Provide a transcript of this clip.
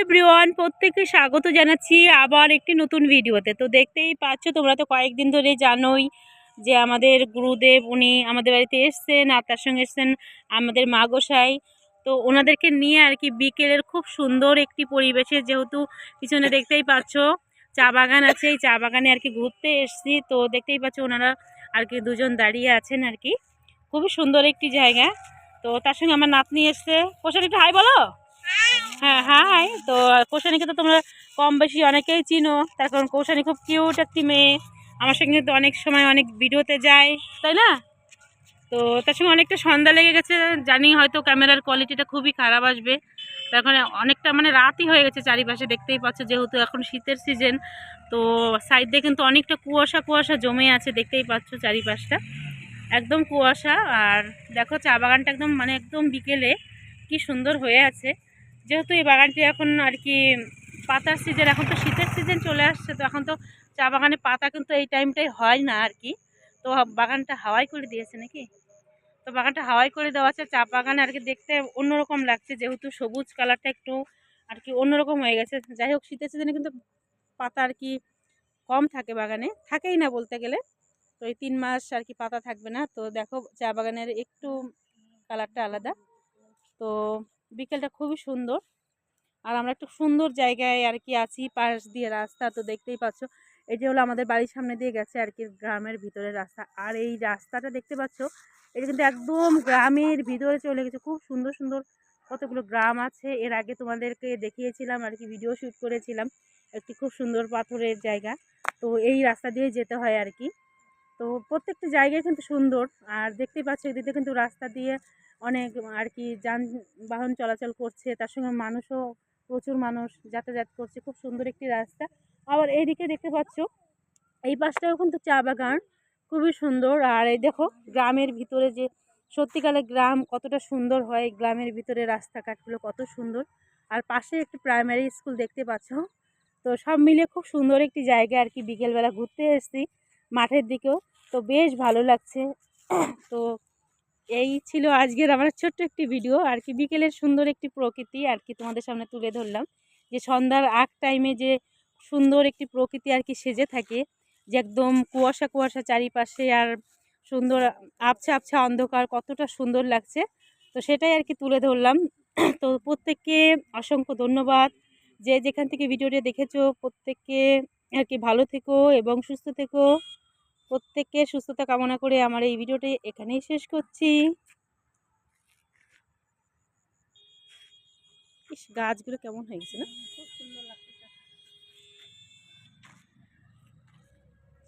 Everyone, প্রত্যেককে স্বাগত জানাচ্ছি আবার একটি নতুন ভিডিওতে। তো দেখতেই পাচ্ছ, তোমরা তো কয়েকদিন ধরে জানোই যে আমাদের গুরুদেব উনি আমাদের বাড়িতে এসছেন, আর তার সঙ্গে এসছেন আমাদের মা গোসাই। তো ওনাদেরকে নিয়ে আর কি বিকেলের খুব সুন্দর একটি পরিবেশে, যেহেতু পিছনে দেখতেই পাচ্ছ চা বাগান আছে, এই চা বাগানে আর কি ঘুরতে এসছি। তো দেখতেই পাচ্ছ ওনারা আর কি দুজন দাঁড়িয়ে আছেন আর কি, খুবই সুন্দর একটি জায়গা। তো তার সঙ্গে আমার নাতনি এসছে। কোষানি একটু হাই বলো। হ্যাঁ হাই। তো কৌশানীকে তো তোমরা কম বেশি অনেকেই চিনো, তার কারণ কৌশানী খুব কিউট একটি মেয়ে। আমার সঙ্গে তো অনেক সময় অনেক ভিডিওতে যায়, তাই না? তো তার সঙ্গে অনেকটা সন্ধ্যা লেগে গেছে, জানি হয়তো ক্যামেরার কোয়ালিটিটা খুবই খারাপ আসবে। তার কারণে অনেকটা মানে রাতই হয়ে গেছে চারিপাশে, দেখতেই পাচ্ছ যেহেতু এখন শীতের সিজন। তো সাইড দিয়ে কিন্তু অনেকটা কুয়াশা কুয়াশা জমে আছে, দেখতেই পাচ্ছ চারিপাশটা একদম কুয়াশা। আর দেখো চা বাগানটা একদম মানে একদম বিকেলে কি সুন্দর হয়ে আছে। যেহেতু এই বাগানটি এখন আর কি পাতার সিজন, এখন তো শীতের সিজন চলে আসছে, তো এখন তো চা বাগানে পাতা কিন্তু এই টাইমটাই হয় না আর কি। তো বাগানটা হাওয়াই করে দিয়েছে নাকি, তো বাগানটা হাওয়াই করে দেওয়া আছে। চা বাগানে আর কি দেখতে অন্যরকম লাগছে, যেহেতু সবুজ কালারটা একটু আর কি অন্যরকম হয়ে গেছে। যাই হোক, শীতের সিজনে কিন্তু পাতা আর কি কম থাকে, বাগানে থাকেই না বলতে গেলে। তো এই 3 মাস আর কি পাতা থাকবে না। তো দেখো চা বাগানের একটু কালারটা আলাদা। তো বিকেলটা খুবই সুন্দর, আর আমরা একটু সুন্দর জায়গায় আর কি আছি, পাশ দিয়ে রাস্তা। তো দেখতেই পাচ্ছ এটি হলো আমাদের বাড়ির সামনে দিয়ে গেছে আর কি গ্রামের ভিতরের রাস্তা। আর এই রাস্তাটা দেখতে পাচ্ছ, এটা কিন্তু একদম গ্রামের ভিতরে চলে গেছে। খুব সুন্দর সুন্দর কতগুলো গ্রাম আছে। এর আগে তোমাদেরকে দেখিয়েছিলাম আর কি, ভিডিও শ্যুট করেছিলাম একটি খুব সুন্দর পাথরের জায়গা। তো এই রাস্তা দিয়ে যেতে হয় আর কি। তো প্রত্যেকটা জায়গায় কিন্তু সুন্দর। আর দেখতেই পাচ্ছ এদিকে কিন্তু রাস্তা দিয়ে অনেক আর কি যানবাহন চলাচল করছে, তার সঙ্গে মানুষও প্রচুর মানুষ যাতায়াত করছে। খুব সুন্দর একটি রাস্তা। আবার এইদিকে দেখতে পাচ্ছ এই পাশটাও কিন্তু চা বাগান, খুবই সুন্দর। আর এই দেখো গ্রামের ভিতরে যে সত্যিকারের গ্রাম কতটা সুন্দর হয়, গ্রামের ভিতরে রাস্তাঘাটগুলো কত সুন্দর। আর পাশে একটি প্রাইমারি স্কুল দেখতে পাচ্ছ। তো সব মিলে খুব সুন্দর একটি জায়গা আর কি। বিকেলবেলা ঘুরতে এসেছি মাঠের দিকেও, তো বেশ ভালো লাগছে। তো এই ছিল আজকের আমার ছোট্ট একটি ভিডিও আর কি, বিকেলের সুন্দর একটি প্রকৃতি আর কি তোমাদের সামনে তুলে ধরলাম। যে সন্ধ্যার আগ টাইমে যে সুন্দর একটি প্রকৃতি আর কি সেজে থাকে, যে একদম কুয়াশা কুয়াশা চারিপাশে, আর সুন্দর আবছা আবছা অন্ধকার, কতটা সুন্দর লাগছে। তো সেটাই আর কি তুলে ধরলাম। তো প্রত্যেককে অসংখ্য ধন্যবাদ, যে যেখান থেকে ভিডিওটি দেখেছো প্রত্যেককে আর কি ভালো থেকো এবং সুস্থ থেকো। প্রত্যেককে সুস্থতা কামনা করে আমার এই ভিডিওটি এখানেই শেষ করছি। ইস, গাছগুলো কেমন হয়ে গেছে না।